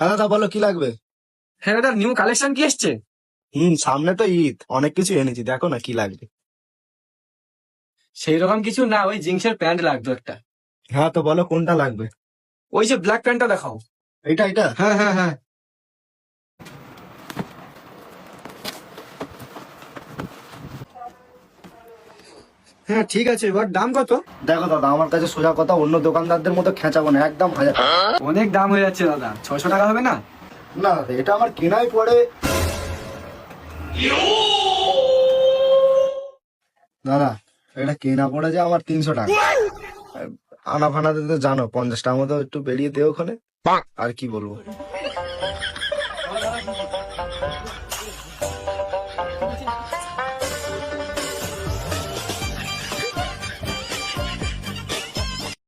হ্যাঁ দাদা বলো কি লাগবে? হ্যাঁ দাদা, নিউ কালেকশন কি এসছে? সামনে তো ঈদ, অনেক কিছু এনেছি, দেখো না কি লাগবে। সেই রকম কিছু না, ওই জিন্সের প্যান্ট লাগতো একটা। হ্যাঁ তো বলো কোনটা লাগবে। ওই যে ব্ল্যাক প্যান্টটা দেখাও। এটা হ্যাঁ হ্যাঁ হ্যাঁ। হ্যাঁ ঠিক আছে, এবার দাম কত? দেখো দাদা, আমার কাছে সোজা কথা, অন্য দোকানদারদের মতো খেঁচাবো না, একদম 1000 টাকা। অনেক দাম হয়ে যাচ্ছে দাদা, 600 টাকা হবে না? না দাদা, এটা আমার কেনাই পড়ে। দাদা, এটা কেনা পড়ে যে আমার 300 টাকা। আনা ফানাতে তো জানো, 50 টাকার মতো একটু বেরিয়ে দেও ওখানে। আর কি বলবো।